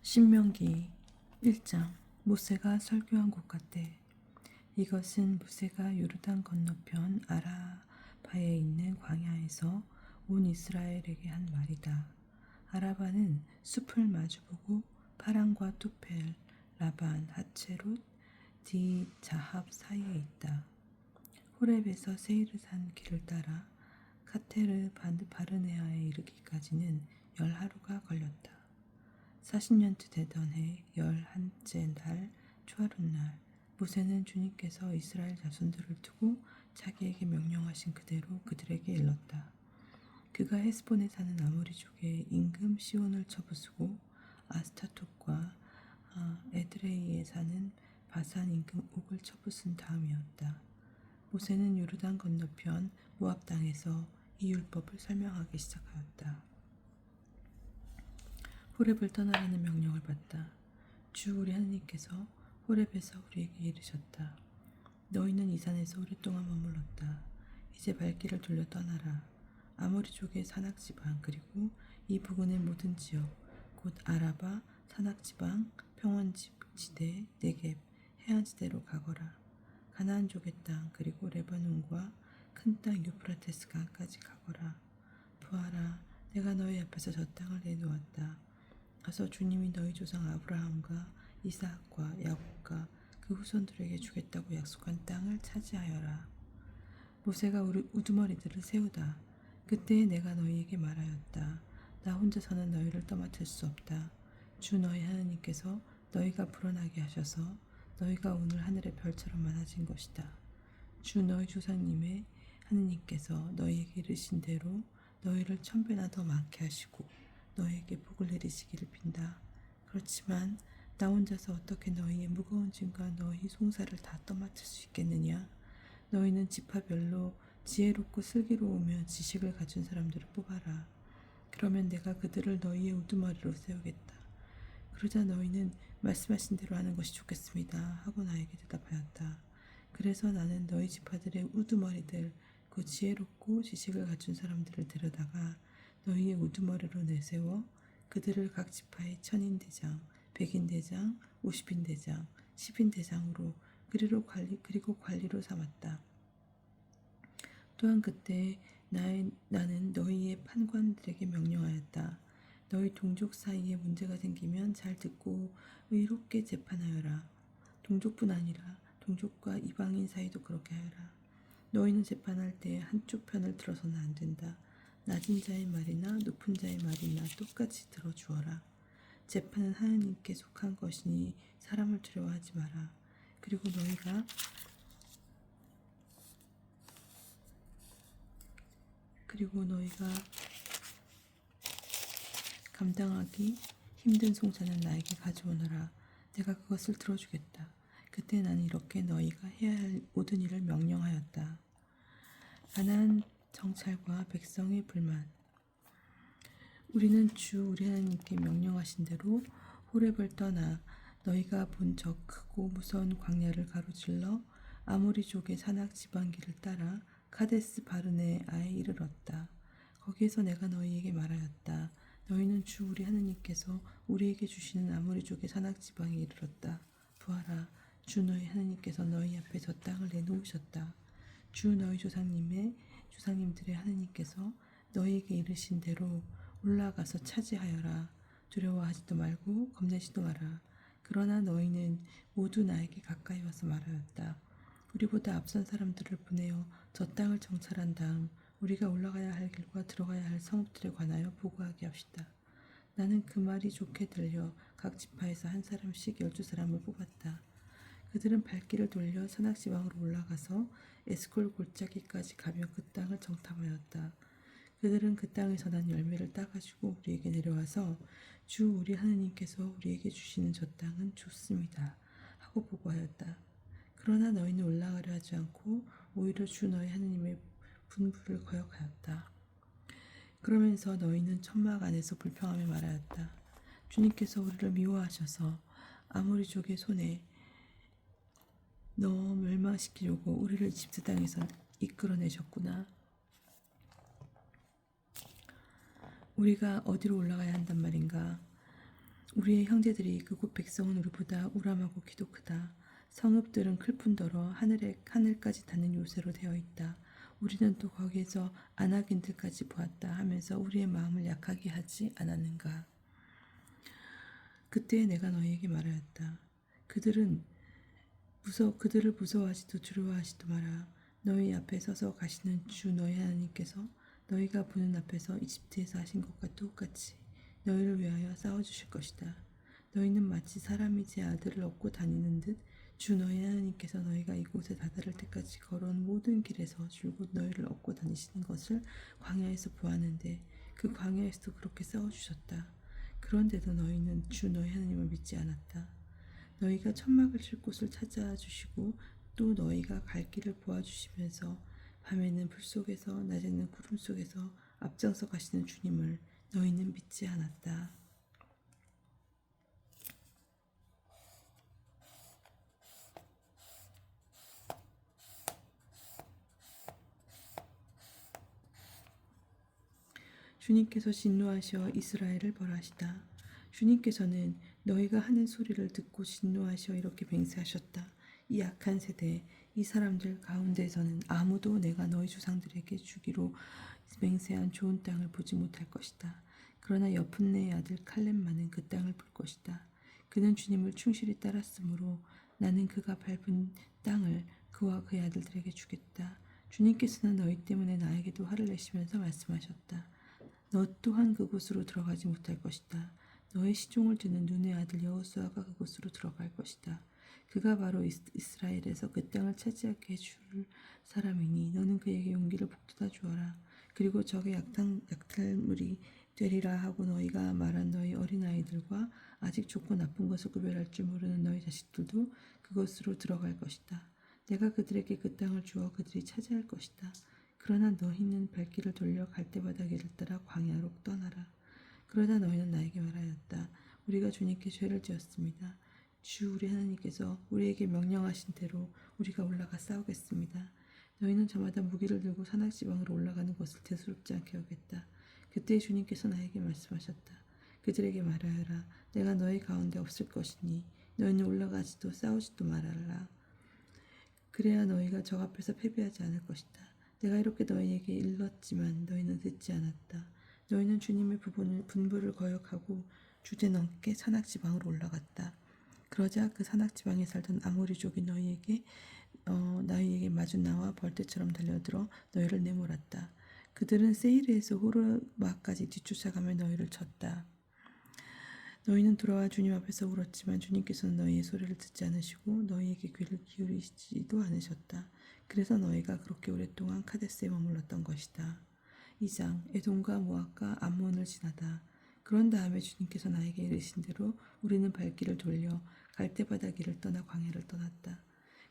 신명기 1장. 모세가 설교한 곳 같대. 이것은 모세가 요르단 건너편 아라바에 있는 광야에서 온 이스라엘에게 한 말이다. 아라바는 숲을 마주보고 파란과 투펠, 라반, 하체롯, 디 자합 사이에 있다. 호렙에서 세이르산 길을 따라 카테르 바르네아에 이르기까지는 10하루가 걸렸다. 40년째 되던 해 11째 날 초하룻날 모세는 주님께서 이스라엘 자손들을 두고 자기에게 명령하신 그대로 그들에게 일렀다. 그가 헤스본에 사는 아모리족의 임금 시온을 쳐부수고 아스타톡과 에드레이에 사는 바산 임금 옥을 쳐부순 다음이었다. 모세는 요르단 건너편 모압 땅에서 이 율법을 설명하기 시작하였다. 호렙을 떠나라는 명령을 받다. 주 우리 하느님께서 호렙에서 우리에게 이르셨다. 너희는 이 산에서 오랫동안 머물렀다. 이제 발길을 돌려 떠나라. 아모리족의 산악지방 그리고 이 부근의 모든 지역 곧 아라바, 산악지방, 평원지대, 네겝, 해안지대로 가거라. 가나안족의 땅 그리고 레바논과 큰 땅 유프라테스 강까지 가거라. 보아라, 내가 너희 앞에서 저 땅을 내놓았다. 가서 주님이 너희 조상 아브라함과 이삭과 야곱과 그 후손들에게 주겠다고 약속한 땅을 차지하여라. 모세가 우두머리들을 세우다. 그때에 내가 너희에게 말하였다. 나 혼자서는 너희를 떠맡을 수 없다. 주 너희 하느님께서 너희가 불어나게 하셔서 너희가 오늘 하늘의 별처럼 많아진 것이다. 주 너희 조상님의 하느님께서 너희에게 이르신 대로 너희를 1000배나 더 많게 하시고 너희에게 복을 내리시기를 빈다. 그렇지만 나 혼자서 어떻게 너희의 무거운 짐과 너희 송사를 다 떠맡을 수 있겠느냐? 너희는 지파별로 지혜롭고 슬기로우며 지식을 가진 사람들을 뽑아라. 그러면 내가 그들을 너희의 우두머리로 세우겠다. 그러자 너희는 말씀하신 대로 하는 것이 좋겠습니다 하고 나에게 대답하였다. 그래서 나는 너희 지파들의 우두머리들, 그 지혜롭고 지식을 갖춘 사람들을 데려다가 너희의 우두머리로 내세워 그들을 각 지파의 1000인대장, 100인대장, 50인대장, 10인대장으로 그리고 관리로 삼았다. 또한 그때 나는 너희의 판관들에게 명령하였다. 너희 동족 사이에 문제가 생기면 잘 듣고 의롭게 재판하여라. 동족뿐 아니라 동족과 이방인 사이도 그렇게 하여라. 너희는 재판할 때 한쪽 편을 들어서는 안 된다. 낮은 자의 말이나 높은 자의 말이나 똑같이 들어주어라. 재판은 하느님께 속한 것이니 사람을 두려워하지 마라. 그리고 너희가 감당하기 힘든 송사는 나에게 가져오너라. 내가 그것을 들어주겠다. 그때 나는 이렇게 너희가 해야 할 모든 일을 명령하였다. 가나안 정찰과 백성의 불만. 우리는 주 우리 하나님께 명령하신 대로 호렙을 떠나 너희가 본 저 크고 무서운 광야를 가로질러 아모리족의 산악 지방길을 따라 카데스 바르네아에 이르렀다. 거기에서 내가 너희에게 말하였다. 너희는 주 우리 하느님께서 우리에게 주시는 아모리족의 산악 지방에 이르렀다. 보아라, 주 너희 하느님께서 너희 앞에 저 땅을 내놓으셨다. 주 너희 조상님들의 하느님께서 너희에게 이르신 대로 올라가서 차지하여라. 두려워하지도 말고 겁내지도 마라. 그러나 너희는 모두 나에게 가까이 와서 말하였다. 우리보다 앞선 사람들을 보내어 저 땅을 정찰한 다음 우리가 올라가야 할 길과 들어가야 할 성읍들에 관하여 보고하게 합시다. 나는 그 말이 좋게 들려 각 지파에서 한 사람씩 12사람을 뽑았다. 그들은 발길을 돌려 산악지방으로 올라가서 에스콜 골짜기까지 가며 그 땅을 정탐하였다. 그들은 그 땅에서 난 열매를 따가지고 우리에게 내려와서 주 우리 하느님께서 우리에게 주시는 저 땅은 좋습니다 하고 보고하였다. 그러나 너희는 올라가려 하지 않고 오히려 주 너희 하느님의 분부를 거역하였다. 그러면서 너희는 천막 안에서 불평하며 말하였다. 주님께서 우리를 미워하셔서 아모리족의 손에 넣어 멸망시키려고 우리를 이집트 땅에서 이끌어내셨구나. 우리가 어디로 올라가야 한단 말인가? 우리의 형제들이 그곳 백성은 우리보다 우람하고 키도 크다. 성읍들은 클 뿐더러 하늘까지 닿는 요새로 되어 있다. 우리는 또 거기에서 아낙인들까지 보았다 하면서 우리의 마음을 약하게 하지 않았는가. 그때 내가 너희에게 말하였다. 그들을 무서워하지도 두려워하지도 마라. 너희 앞에 서서 가시는 주 너희 하나님께서 너희가 보는 앞에서 이집트에서 하신 것과 똑같이 너희를 위하여 싸워주실 것이다. 너희는 마치 사람이 제 아들을 업고 다니는 듯 주 너희 하나님께서 너희가 이곳에 다다를 때까지 걸어온 모든 길에서 줄곧 너희를 업고 다니시는 것을 광야에서 보았는데 그 광야에서도 그렇게 싸워주셨다. 그런데도 너희는 주 너희 하나님을 믿지 않았다. 너희가 천막을 칠 곳을 찾아주시고 또 너희가 갈 길을 보아주시면서 밤에는 불 속에서 낮에는 구름 속에서 앞장서 가시는 주님을 너희는 믿지 않았다. 주님께서 진노하셔 이스라엘을 벌하시다. 주님께서는 너희가 하는 소리를 듣고 진노하셔 이렇게 맹세하셨다. 이 악한 세대, 이 사람들 가운데서는 아무도 내가 너희 조상들에게 주기로 맹세한 좋은 땅을 보지 못할 것이다. 그러나 여푼네의 아들 칼렙만은 그 땅을 볼 것이다. 그는 주님을 충실히 따랐으므로 나는 그가 밟은 땅을 그와 그의 아들들에게 주겠다. 주님께서는 너희 때문에 나에게도 화를 내시면서 말씀하셨다. 너 또한 그곳으로 들어가지 못할 것이다. 너의 시종을 듣는 눈의 아들 여호수아가 그곳으로 들어갈 것이다. 그가 바로 이스라엘에서 그 땅을 차지하게 해줄 사람이니 너는 그에게 용기를 북돋아 주어라. 그리고 적의 약탈물이 되리라 하고 너희가 말한 너희 어린아이들과 아직 좋고 나쁜 것을 구별할 줄 모르는 너희 자식들도 그곳으로 들어갈 것이다. 내가 그들에게 그 땅을 주어 그들이 차지할 것이다. 그러나 너희는 발길을 돌려 갈대바다 길을 따라 광야로 떠나라. 그러자 너희는 나에게 말하였다. 우리가 주님께 죄를 지었습니다. 주 우리 하나님께서 우리에게 명령하신 대로 우리가 올라가 싸우겠습니다. 너희는 저마다 무기를 들고 산악지방으로 올라가는 것을 대수롭지 않게 여겼다. 그때 주님께서 나에게 말씀하셨다. 그들에게 말하여라. 내가 너희 가운데 없을 것이니 너희는 올라가지도 싸우지도 말아라. 그래야 너희가 적 앞에서 패배하지 않을 것이다. 내가 이렇게 너희에게 일렀지만 너희는 듣지 않았다. 너희는 주님의 분부를 거역하고 주제넘게 산악지방으로 올라갔다. 그러자 그 산악지방에 살던 아모리족이 너희에게 마주 나와 벌떼처럼 달려들어 너희를 내몰았다. 그들은 세이르에서 호르마까지 뒤쫓아가며 너희를 쳤다. 너희는 돌아와 주님 앞에서 울었지만 주님께서는 너희의 소리를 듣지 않으시고 너희에게 귀를 기울이시지도 않으셨다. 그래서 너희가 그렇게 오랫동안 카데스에 머물렀던 것이다. 2장 에돔과 모압과 암몬을 지나다. 그런 다음에 주님께서 나에게 이르신 대로 우리는 발길을 돌려 갈대바다 길을 떠나 광야를 떠났다.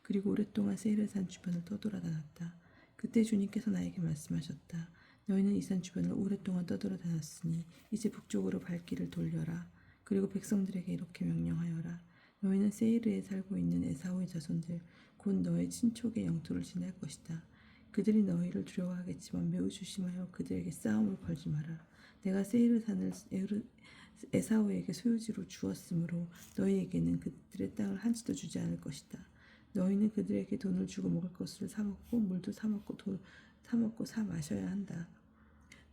그리고 오랫동안 세이르산 주변을 떠돌아다녔다. 그때 주님께서 나에게 말씀하셨다. 너희는 이 산 주변을 오랫동안 떠돌아다녔으니 이제 북쪽으로 발길을 돌려라. 그리고 백성들에게 이렇게 명령하여라. 너희는 세이르에 살고 있는 에사오의 자손들 곧 너의 친족의 영토를 지날 것이다. 그들이 너희를 두려워하겠지만 매우 조심하여 그들에게 싸움을 걸지 마라. 내가 세이르산을 에사오에게 소유지로 주었으므로 너희에게는 그들의 땅을 한치도 주지 않을 것이다. 너희는 그들에게 돈을 주고 먹을 것을 사 먹고 물도 사 먹고 사 마셔야 한다.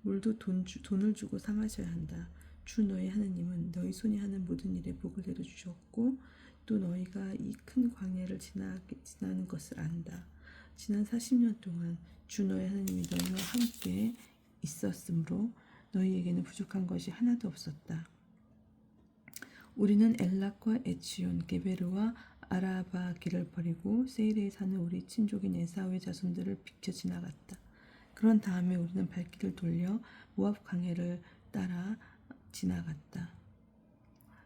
물도 돈을 주고 사 마셔야 한다. 주 너희 하나님은 너희 손이 하는 모든 일에 복을 내려주셨고 또 너희가 이 큰 광야를 지나는 것을 안다. 지난 40년 동안 주 너희 하나님이 너희와 함께 있었으므로 너희에게는 부족한 것이 하나도 없었다. 우리는 엘락과 에치온, 게베르와 아라바 길을 버리고 세일에 사는 우리 친족인 에사오의 자손들을 비켜 지나갔다. 그런 다음에 우리는 발길을 돌려 모압 광야를 따라 지나갔다.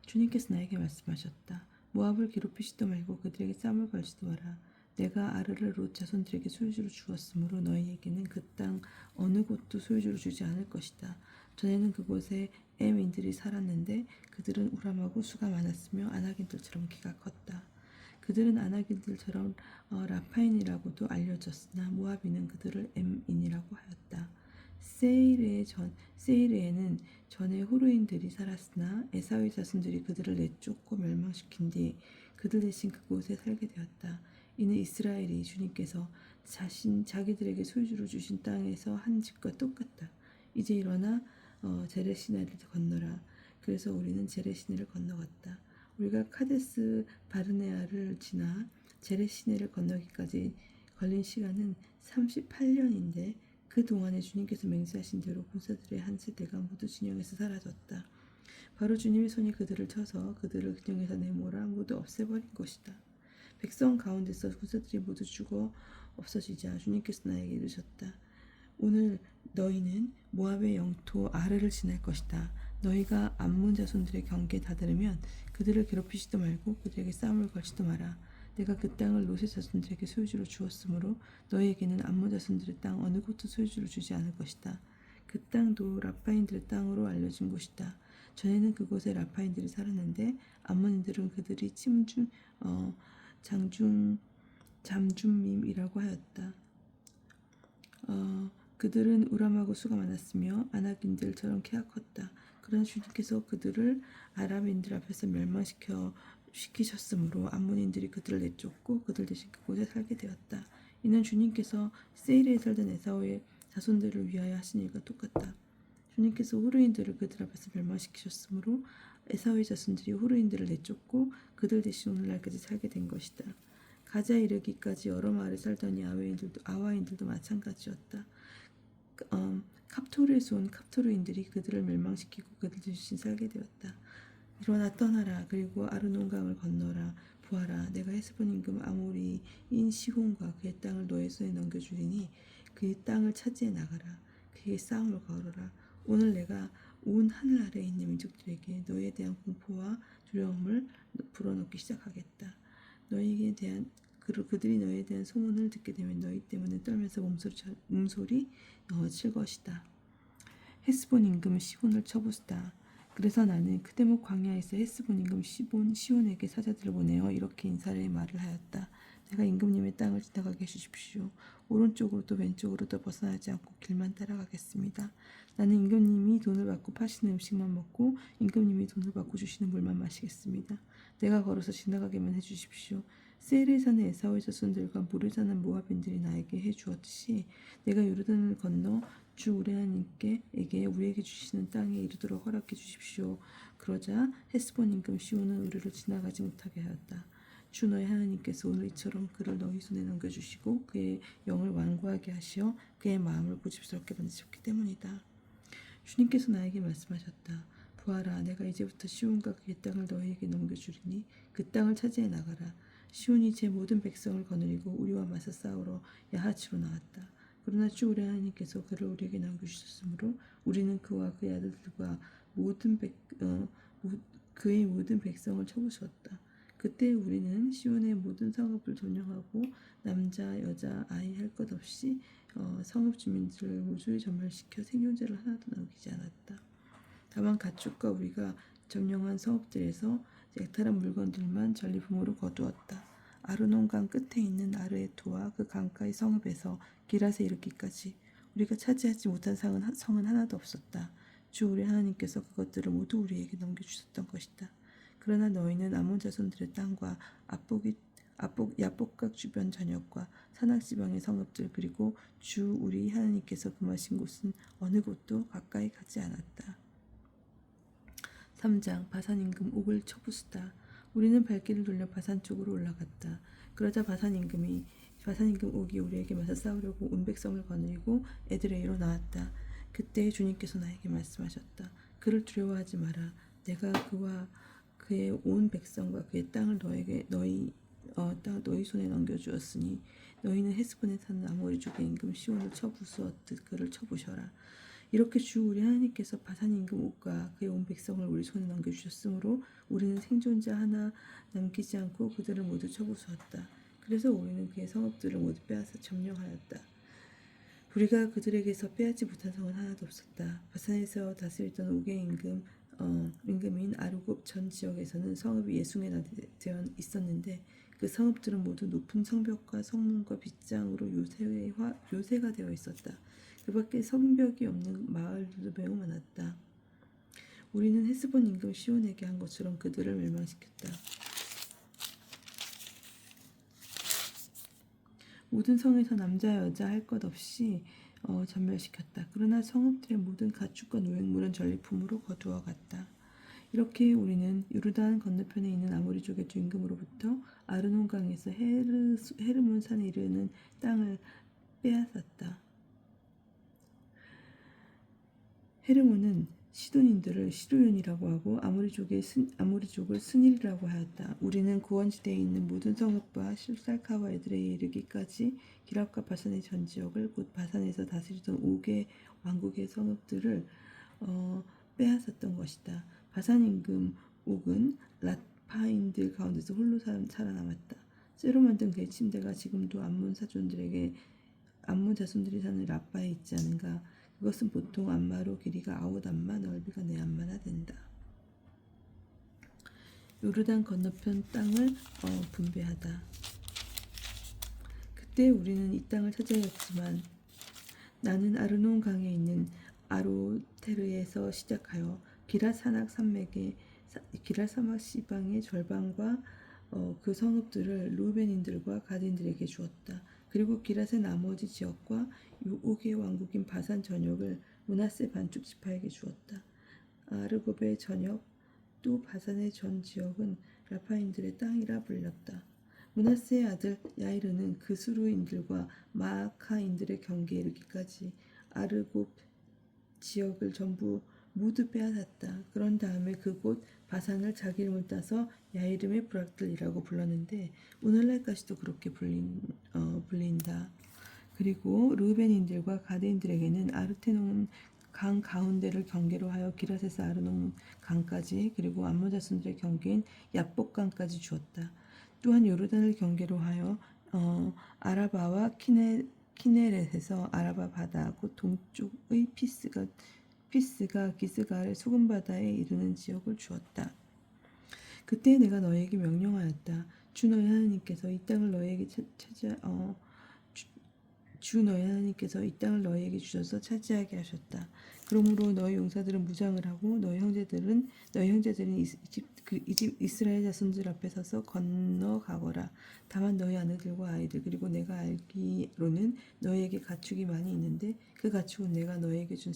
주님께서 나에게 말씀하셨다. 모압을 괴롭히지도 말고 그들에게 싸움을 걸지도 마라. 내가 아르를 롯 자손들에게 소유주로 주었으므로 너희에게는 그 땅 어느 곳도 소유주로 주지 않을 것이다. 전에는 그곳에 에민들이 살았는데 그들은 우람하고 수가 많았으며 아낙인들처럼 키가 컸다. 그들은 아낙인들처럼 라파인이라고도 알려졌으나 모압인은 그들을 엠인이라고 하였다. 세이르에는 전에 호르인들이 살았으나 에사의 자손들이 그들을 내쫓고 멸망시킨 뒤 그들 대신 그곳에 살게 되었다. 이는 이스라엘이 주님께서 자기들에게 소유주로 주신 땅에서 한 집과 똑같다. 이제 일어나 제레시나를 건너라. 그래서 우리는 제레시네를 건너갔다. 우리가 카데스 바르네아를 지나 제레시네를 건너기까지 걸린 시간은 38년인데 그 동안에 주님께서 맹세하신 대로 군사들의 한 세대가 모두 진영에서 사라졌다. 바로 주님의 손이 그들을 쳐서 그들을 진영에서 내몰아 모두 없애버린 것이다. 백성 가운데서 군사들이 모두 죽어 없어지자 주님께서 나에게 이르셨다. 오늘 너희는 모압의 영토 아르를 지날 것이다. 너희가 암몬 자손들의 경계에 다다르면 그들을 괴롭히지도 말고 그들에게 싸움을 걸지도 마라. 내가 그 땅을 롯의 자손들에게 소유주로 주었으므로 너희에게는 암몬 자손들의 땅 어느 곳도 소유주로 주지 않을 것이다. 그 땅도 라파인들의 땅으로 알려진 곳이다. 전에는 그곳에 라파인들이 살았는데 암몬인들은 그들이 잠줌밈이라고 하였다. 그들은 우람하고 수가 많았으며 아낙인들처럼 키가 컸다. 그러나 주님께서 그들을 아람인들 앞에서 멸망시키셨으므로 암몬인들이 그들을 내쫓고 그들 대신 그곳에 살게 되었다. 이는 주님께서 세일에 살던 에사오의 자손들을 위하여 하신 일과 똑같다. 주님께서 호르인들을 그들 앞에서 멸망시키셨으므로 에사오의 자손들이 호르인들을 내쫓고 그들 대신 오늘날까지 살게 된 것이다. 가자에 이르기까지 여러 마을에 살던 아와인들도 마찬가지였다. 갑토르에서 온 갑토르인들이 그들을 멸망시키고 그들 대신 살게 되었다. 일어나 떠나라. 그리고 아르논강을 건너라. 보아라. 내가 헤스본 임금 아모리인 시혼과 그의 땅을 너의 손에 넘겨주리니 그의 땅을 차지해 나가라. 그에게 싸움을 걸어라. 오늘 내가 온 하늘 아래에 있는 민족들에게 너희에 대한 공포와 두려움을 불어넣기 시작하겠다. 너희에 대한 그들이 너희에 대한 소문을 듣게 되면 너희 때문에 떨면서 몸소리 칠 것이다. 헤스본 임금 시온을 쳐부수다. 그래서 나는 크데목 광야에서 헤스본 임금 시온에게 사자들을 보내어 이렇게 말을 하였다. 내가 임금님의 땅을 지나가게 해주십시오. 오른쪽으로도 왼쪽으로도 벗어나지 않고 길만 따라가겠습니다. 나는 임금님이 돈을 받고 파시는 음식만 먹고 임금님이 돈을 받고 주시는 물만 마시겠습니다. 내가 걸어서 지나가게만 해주십시오. 세일에 사는 에사오의 자손들과 모르 사는 모압인들이 나에게 해주었듯이 내가 요르단을 건너 주 우리 하나님께에게 우리에게 주시는 땅에 이르도록 허락해 주십시오. 그러자 헤스본 임금 시온은 우리를 지나가지 못하게 하였다. 주 너희 하나님께서 오늘 이처럼 그를 너희 손에 넘겨주시고 그의 영을 완고하게 하시어 그의 마음을 고집스럽게 만드셨기 때문이다. 주님께서 나에게 말씀하셨다. 보아라, 내가 이제부터 시온과 그의 땅을 너희에게 넘겨주리니 그 땅을 차지해 나가라. 시온이 제 모든 백성을 거느리고 우리와 맞서 싸우러 야하치로 나왔다. 그러나 주 우리 하나님께서 그를 우리에게 남겨주셨으므로 우리는 그와 그의 아들들과 그의 모든 백성을 쳐부수었다. 그때 우리는 시온의 모든 성읍을 점령하고 남자, 여자, 아이 할 것 없이 성읍 주민들을 모조리 전멸시켜 생존자를 하나도 남기지 않았다. 다만 가축과 우리가 점령한 성읍들에서 약탈한 물건들만 전리품으로 거두었다. 아르논강 끝에 있는 아르에토와 그 강가의 성읍에서 기랏에 이르기까지 우리가 차지하지 못한 성은 하나도 없었다. 주 우리 하나님께서 그것들을 모두 우리에게 넘겨주셨던 것이다. 그러나 너희는 아몬 자손들의 땅과 야복각 주변 전역과 산악지방의 성읍들 그리고 주 우리 하나님께서 금하신 곳은 어느 곳도 가까이 가지 않았다. 3장 바산 임금 옥을 쳐부수다. 우리는 발길을 돌려 바산 쪽으로 올라갔다. 그러자 바산 임금 옥이 우리에게 맞서 싸우려고 온 백성을 거느리고 에드레이로 나왔다. 그때 주님께서 나에게 말씀하셨다. 그를 두려워하지 마라. 내가 그와 그의 온 백성과 그의 땅을 너희 손에 넘겨주었으니 너희는 헤스본에 사는 아모리족의 임금 시온을 쳐부수었듯 그를 쳐부셔라. 이렇게 주 우리 하나님께서 바산 임금 옥과 그의 온 백성을 우리 손에 넘겨주셨으므로 우리는 생존자 하나 남기지 않고 그들을 모두 쳐부수었다. 그래서 우리는 그의 성읍들을 모두 빼앗아 점령하였다. 우리가 그들에게서 빼앗지 못한 성은 하나도 없었다. 바산에서 다스리던 옥의 임금인 아르곱 전 지역에서는 성읍이 60개나 되어 있었는데 그 성읍들은 모두 높은 성벽과 성문과 빗장으로 요새가 되어 있었다. 그 밖에 성벽이 없는 마을들도 매우 많았다. 우리는 헤스본 임금 시온에게 한 것처럼 그들을 멸망시켰다. 모든 성에서 남자 여자 할 것 없이 전멸시켰다. 그러나 성읍들의 모든 가축과 노획물은 전리품으로 거두어 갔다. 이렇게 우리는 요르단 건너편에 있는 아모리족의 두 임금으로부터 아르논 강에서 헤르몬 산에 이르는 땅을 빼앗았다. 헤르몬은 시돈인들을 시도연이라고 하고 아모리족을 스닐이라고 하였다. 우리는 고원지대에 있는 모든 성읍과 실살카와 에드레에 이르기까지 기랍과 바산의 전 지역을 곧 바산에서 다스리던 5개 왕국의 성읍들을 빼앗았던 것이다. 바산 임금 옥은 랏파인들 가운데서 홀로 살아남았다. 쇠로 만든 그의 침대가 지금도 암몬 자손들이 사는 라빠에 있지 않은가. 그것은 보통 암마로 길이가 9암마 넓이가 4암마나 된다. 요르단 건너편 땅을 분배하다. 그때 우리는 이 땅을 차지하였지만 나는 아르논 강에 있는 아로테르에서 시작하여 기랏 사막 시방의 절반과 그 성읍들을 루벤인들과 가드인들에게 주었다. 그리고 기랏의 나머지 지역과 5개 왕국인 바산 전역을 므낫세 반쪽 지파에게 주었다. 아르곱의 전역 또 바산의 전 지역은 라파인들의 땅이라 불렸다. 므낫세의 아들 야이르는 그스루인들과 마아카인들의 경계에 이르기까지 아르곱 지역을 전부 모두 빼앗았다. 그런 다음에 그곳 바산을 자기 이름을 따서 야이름의 부락들이라고 불렀는데 오늘날까지도 그렇게 불린다. 그리고 르우벤인들과 가드인들에게는 아르테논 강 가운데를 경계로 하여 기랏에서 아르논 강까지 그리고 암몬 자손들의 경계인 야복 강까지 주었다. 또한 요르단을 경계로 하여 아라바와 키네렛에서 아라바 바다 곧 동쪽의 피스가 기스갈의 소금 바다에 이르는 지역을 주었다. 그때 내가 너희에게 명령하였다. 주 너희 하나님께서 이 땅을 너희에게 주 너희 하나님께서 이 땅을 너희에게 주셔서 차지하게 하셨다. 그러므로 너희 용사들은 무장을 하고 너희 형제들은 이스라엘 자손들 앞에 서서 건너가거라. 다만 너희 아내들과 아이들 그리고 내가 알기로는 너희에게 가축이 많이 있는데 그 가축은 내가 너희에게 준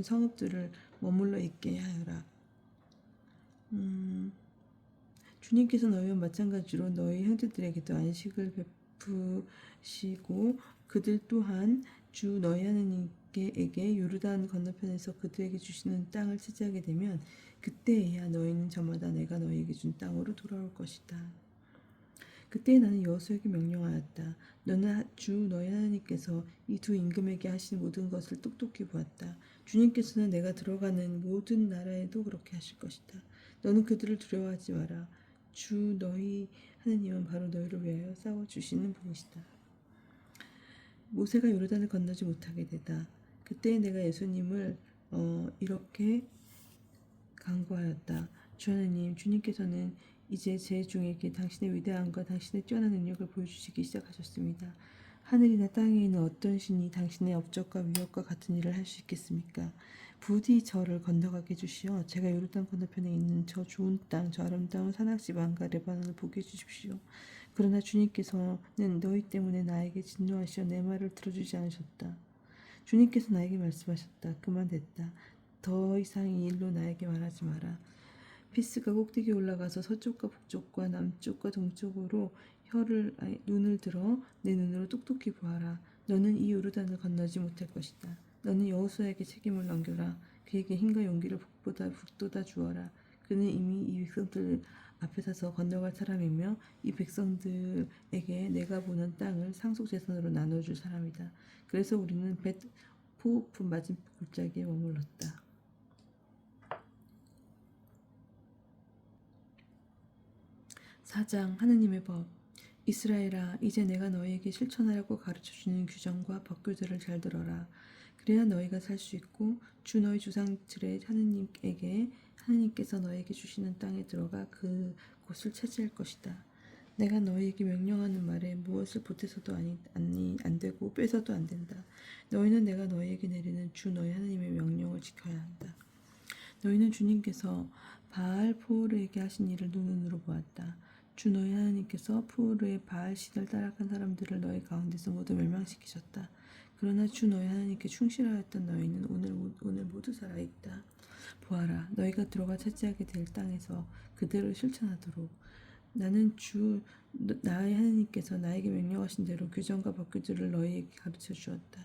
성읍들을 머물러 있게 하여라. 주님께서 너희와 마찬가지로 너희 형제들에게도 안식을 베푸시고 그들 또한 주 너희 하나님께에게 요르단 건너편에서 그들에게 주시는 땅을 차지하게 되면 그때에야 너희는 저마다 내가 너희에게 준 땅으로 돌아올 것이다. 그때 나는 여호수아에게 명령하였다. 너는 주 너희 하나님께서 이 두 임금에게 하신 모든 것을 똑똑히 보았다. 주님께서는 내가 들어가는 모든 나라에도 그렇게 하실 것이다. 너는 그들을 두려워하지 마라. 주 너희 하나님은 바로 너희를 위하여 싸워주시는 분이시다. 모세가 요르단을 건너지 못하게 되다. 그때 내가 예수님을 이렇게 간구하였다. 주 하나님, 주님께서는 이제 제 종에게 당신의 위대함과 당신의 뛰어난 능력을 보여주시기 시작하셨습니다. 하늘이나 땅에 있는 어떤 신이 당신의 업적과 위력과 같은 일을 할 수 있겠습니까? 부디 저를 건너가게 해주시어 제가 요르단 건너편에 있는 저 좋은 땅, 저 아름다운 산악지방과 레바논을 보게 해주십시오. 그러나 주님께서는 너희 때문에 나에게 진노하시어 내 말을 들어주지 않으셨다. 주님께서 나에게 말씀하셨다. 그만됐다. 더 이상 이 일로 나에게 말하지 마라. 피스가 꼭대기에 올라가서 서쪽과 북쪽과 남쪽과 동쪽으로 눈을 들어 내 눈으로 똑똑히 보아라. 너는 이 요르단을 건너지 못할 것이다. 너는 여호수아에게 책임을 넘겨라. 그에게 힘과 용기를 북돋아 주어라. 그는 이미 이 백성들 앞에 서서 건너갈 사람이며 이 백성들에게 내가 보는 땅을 상속재산으로 나눠줄 사람이다. 그래서 우리는 포오프 맞은 골짜기에 머물렀다. 4장 하느님의 법. 이스라엘아, 이제 내가 너희에게 실천하라고 가르쳐주는 규정과 법규들을 잘 들어라. 그래야 너희가 살 수 있고 주 너희 조상들의 하느님께서 너희에게 주시는 땅에 들어가 그 곳을 차지할 것이다. 내가 너희에게 명령하는 말에 무엇을 보태서도 안 되고 빼서도 안 된다. 너희는 내가 너희에게 내리는 주 너희 하나님의 명령을 지켜야 한다. 너희는 주님께서 바알 포르에게 하신 일을 눈으로 보았다. 주 너희 하나님께서 포르의 바알 신을 따라간 사람들을 너희 가운데서 모두 멸망시키셨다. 그러나 주 너희 하나님께 충실하였던 너희는 오늘 모두 살아있다. 보아라, 너희가 들어가 차지하게 될 땅에서 그들을 실천하도록 나는 주 나의 하나님께서 나에게 명령하신 대로 규정과 법규들을 너희에게 가르쳐 주었다.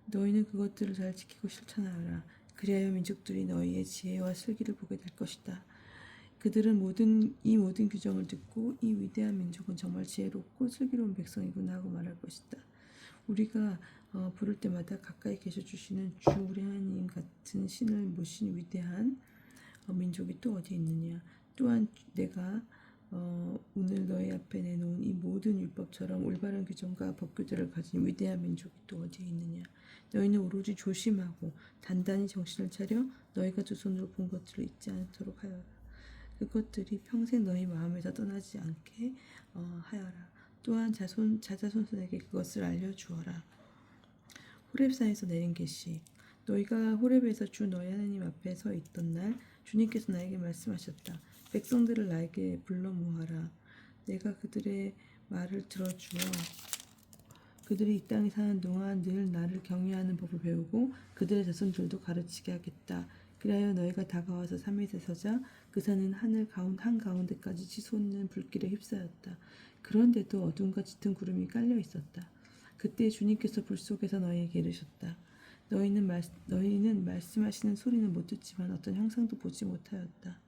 너희는 그것들을 잘 지키고 실천하여라. 그리하여 민족들이 너희의 지혜와 슬기를 보게 될 것이다. 그들은 이 모든 규정을 듣고 이 위대한 민족은 정말 지혜롭고 슬기로운 백성이구나 하고 말할 것이다. 우리가 부를 때마다 가까이 계셔 주시는 주 우리 하나님 같은 신을 모신 위대한 민족이 또 어디 있느냐. 또한 내가 오늘 너희 앞에 내놓은 이 모든 율법처럼 올바른 규정과 법규들을 가진 위대한 민족이 또 어디에 있느냐. 너희는 오로지 조심하고 단단히 정신을 차려 너희가 두 손으로 본 것들을 잊지 않도록 하여라. 그것들이 평생 너희 마음에서 떠나지 않게 하여라. 또한 자자손손에게 그것을 알려주어라. 호렙산에서 내린 계시. 너희가 호렙에서 주 너희 하나님 앞에 서 있던 날 주님께서 나에게 말씀하셨다. 백성들을 나에게 불러 모아라. 내가 그들의 말을 들어주어 그들이 이 땅에 사는 동안 늘 나를 경외하는 법을 배우고 그들의 자손들도 가르치게 하겠다. 그리하여 너희가 다가와서 사밋에 서자. 그 산은 하늘 한가운데까지 치솟는 불길에 휩싸였다. 그런데도 어둠과 짙은 구름이 깔려 있었다. 그때 주님께서 불 속에서 너희에게 이르셨다. 너희는 말씀하시는 소리는 못 듣지만 어떤 형상도 보지 못하였다.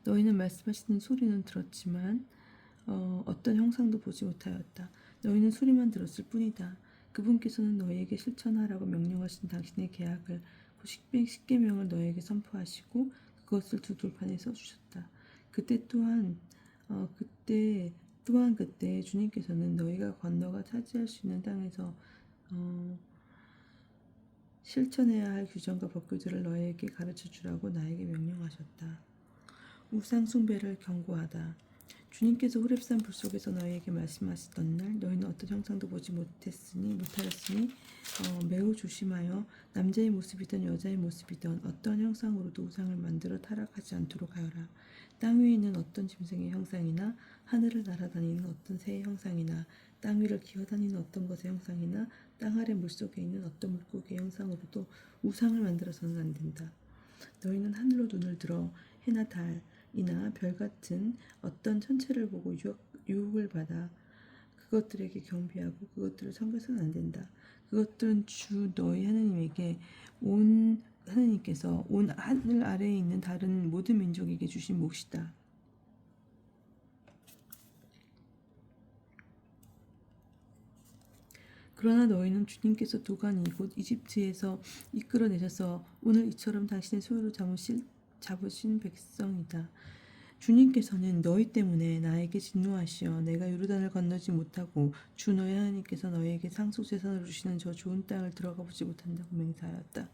너희는 말씀하시는 소리는 들었지만 어떤 형상도 보지 못하였다. 너희는 소리만 들었을 뿐이다. 그분께서는 너희에게 실천하라고 명령하신 당신의 계약을 십계명을 너희에게 선포하시고 그것을 두 돌판에 써주셨다. 그때 주님께서는 너희가 건너가 차지할 수 있는 땅에서 실천해야 할 규정과 법규들을 너희에게 가르쳐 주라고 나에게 명령하셨다. 우상 숭배를 경고하다. 주님께서 호렙산 불 속에서 너희에게 말씀하시던 날 너희는 어떤 형상도 보지 못하였으니 매우 조심하여 남자의 모습이든 여자의 모습이든 어떤 형상으로도 우상을 만들어 타락하지 않도록 하여라. 땅 위에 있는 어떤 짐승의 형상이나 하늘을 날아다니는 어떤 새의 형상이나 땅 위를 기어다니는 어떤 것의 형상이나 땅 아래 물속에 있는 어떤 물고기의 형상으로도 우상을 만들어서는 안 된다. 너희는 하늘로 눈을 들어 해나 달이나 별 같은 어떤 천체를 보고 유혹을 받아 그것들에게 경배하고 그것들을 섬겨서는 안 된다. 그것들은 주 너희 하나님께서 온 하늘 아래에 있는 다른 모든 민족에게 주신 몫이다. 그러나 너희는 주님께서 도간 이곳 이집트에서 이끌어내셔서 오늘 이처럼 당신의 소유로 잡으신 백성이다. 주님께서는 너희 때문에 나에게 진노하시어 내가 요르단을 건너지 못하고 주 너희 하나님께서 너희에게 상속재산으로 주시는 저 좋은 땅을 들어가 보지 못한다고 맹세하였다.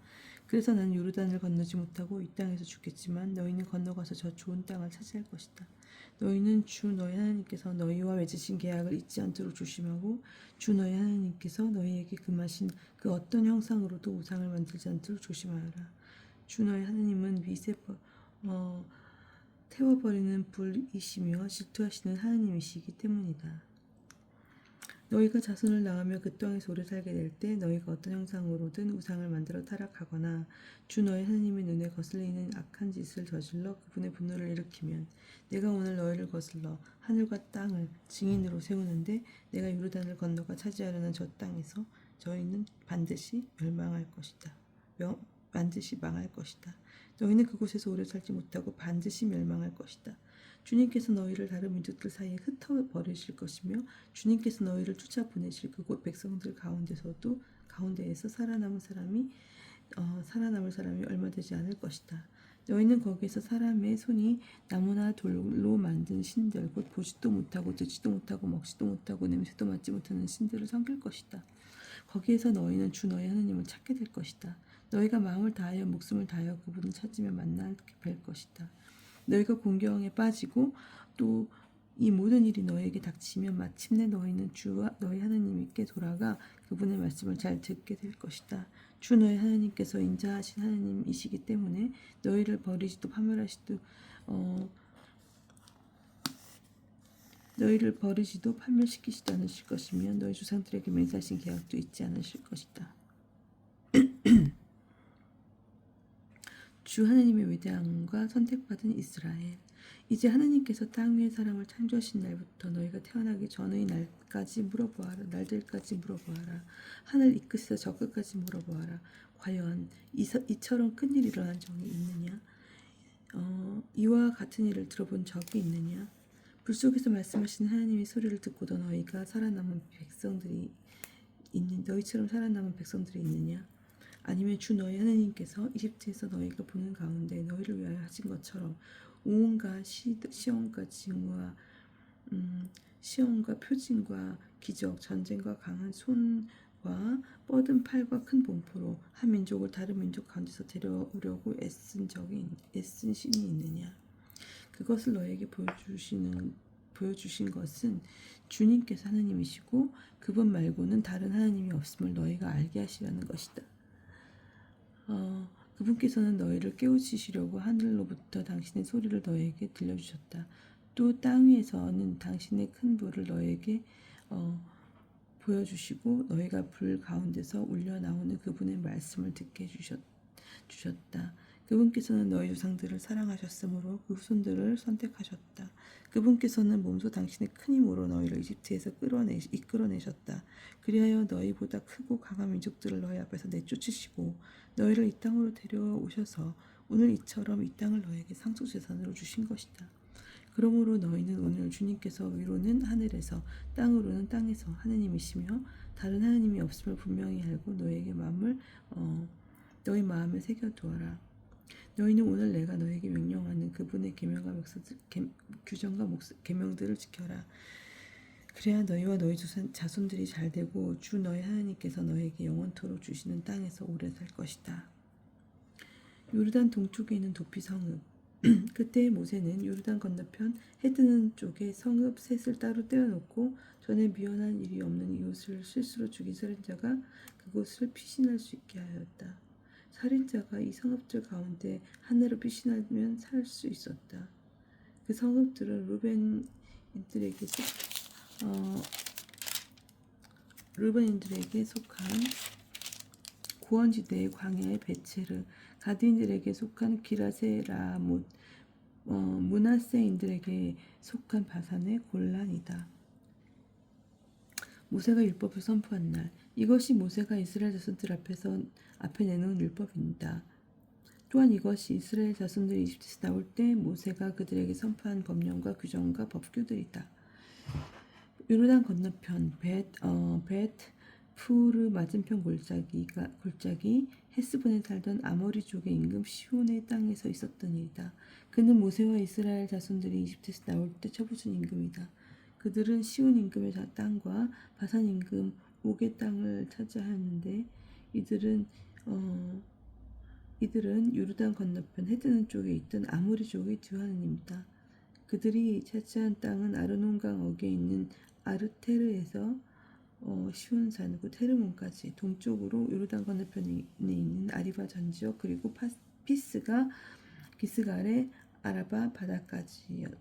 그래서 나는 요르단을 건너지 못하고 이 땅에서 죽겠지만 너희는 건너가서 저 좋은 땅을 차지할 것이다. 너희는 주 너희 하나님께서 너희와 맺으신 계약을 잊지 않도록 조심하고 주 너희 하나님께서 너희에게 금하신 그 어떤 형상으로도 우상을 만들지 않도록 조심하여라. 주 너희 하나님은 태워버리는 불이시며 질투하시는 하나님이시기 때문이다. 너희가 자손을 낳으며 그 땅에서 오래 살게 될 때 너희가 어떤 형상으로든 우상을 만들어 타락하거나 주 너희 하나님의 눈에 거슬리는 악한 짓을 저질러 그분의 분노를 일으키면 내가 오늘 너희를 거슬러 하늘과 땅을 증인으로 세우는데 내가 요르단을 건너가 차지하려는 저 땅에서 저희는 반드시 멸망할 것이다. 반드시 망할 것이다. 너희는 그곳에서 오래 살지 못하고 반드시 멸망할 것이다. 주님께서 너희를 다른 민족들 사이에 흩어버리실 것이며 주님께서 너희를 쫓아보내실 그곳 백성들 가운데에서 살아남을 사람이 얼마 되지 않을 것이다. 너희는 거기에서 사람의 손이 나무나 돌로 만든 신들 곧 보지도 못하고 듣지도 못하고 먹지도 못하고 냄새도 맡지 못하는 신들을 섬길 것이다. 거기에서 너희는 주 너희 하나님을 찾게 될 것이다. 너희가 마음을 다하여 목숨을 다하여 그분을 찾으며 만나게 될 것이다. 너희가 공경에 빠지고 또 이 모든 일이 너희에게 닥치면 마침내 너희는 주와 너희 하나님께 돌아가 그분의 말씀을 잘 듣게 될 것이다. 주 너희 하나님께서 인자하신 하나님이시기 때문에 너희를 버리지도 파멸하시도 너희를 버리지도 파멸시키지도 않으실 것이며 너희 조상들에게 맹세하신 계약도 잊지 않으실 것이다. 주 하나님의 위대함과 선택받은 이스라엘. 이제 하나님께서 땅 위의 사람을 창조하신 날부터 너희가 태어나기 전의 날까지 물어보아라. 날들까지 물어보아라. 하늘 이 끝에서 저 끝까지 물어보아라. 과연 이처럼 큰 일이 일어난 적이 있느냐? 이와 같은 일을 들어본 적이 있느냐? 불 속에서 말씀하시는 하나님의 소리를 듣고도 너희처럼 살아남은 백성들이 있느냐? 아니면 주 너희 하나님께서 이집트에서 너희가 보는 가운데 너희를 위하여 하신 것처럼 온갖 시험과 징후와 시험과 표징과 기적, 전쟁과 강한 손과 뻗은 팔과 큰 bom포로 한 민족을 다른 민족 가운데서 데려오려고 애쓴 신이 있느냐? 그것을 너에게 보여주신 것은 주님께서 하나님이시고 그분 말고는 다른 하나님이 없음을 너희가 알게 하시려는 것이다. 그분께서는 너희를 깨우치시려고 하늘로부터 당신의 소리를 너희에게 들려주셨다. 또 땅 위에서는 당신의 큰 불을 너희에게 보여주시고 너희가 불 가운데서 울려 나오는 그분의 말씀을 듣게 주셨다. 그분께서는 너희 조상들을 사랑하셨으므로 그 후손들을 선택하셨다. 그분께서는 몸소 당신의 큰 힘으로 너희를 이집트에서 이끌어내셨다. 그리하여 너희보다 크고 강한 민족들을 너희 앞에서 내쫓으시고 너희를 이 땅으로 데려오셔서 오늘 이처럼 이 땅을 너희에게 상속재산으로 주신 것이다. 그러므로 너희는 오늘 주님께서 위로는 하늘에서 땅으로는 땅에서 하나님이시며 다른 하나님이 없음을 분명히 알고 너희 마음에 새겨두어라. 너희는 오늘 내가 너에게 명령하는 그분의 규정과 계명들을 지켜라. 그래야 너희와 너희 자손들이 잘되고 주 너희 하나님께서 너에게 영원토록 주시는 땅에서 오래 살 것이다. 요르단 동쪽에 있는 도피 성읍. 그때 모세는 요르단 건너편 해 뜨는 쪽에 성읍 셋을 따로 떼어놓고 전에 미련한 일이 없는 이웃을 실수로 죽인 살인자가 그곳을 피신할 수 있게 하였다. 살인자가 이 성읍들 가운데 하나로 피신하면 살 수 있었다. 그 성읍들은 루벤인들에게 속한 고원지대의 광야의 베체르, 가드인들에게 속한 기라세 라못, 므낫세인들에게 속한 바산의 골란이다. 모세가 율법을 선포한 날, 이것이 모세가 이스라엘 자손들 앞에 내놓은 율법입니다. 또한 이것이 이스라엘 자손들이 이집트에서 나올 때 모세가 그들에게 선포한 법령과 규정과 법규들이다. 요르단 건너편 푸르 맞은편 골짜기 헤스본에 살던 아모리족의 임금 시온의 땅에서 있었던 일이다. 그는 모세와 이스라엘 자손들이 이집트에서 나올 때 쳐부순 임금이다. 그들은 시온 임금의 땅과 바산 임금 옥의 땅을 차지하였는데 이들은 요르단 건너편 해드는 쪽에 있던 아모리족의 뒤하는입니다. 그들이 차지한 땅은 아르논강 어귀에 있는 아르테르에서 시온산 그 테르몬까지, 동쪽으로 요르단 건너편에 있는 아리바 전지역, 그리고 기스갈의 아라바 바다까지다.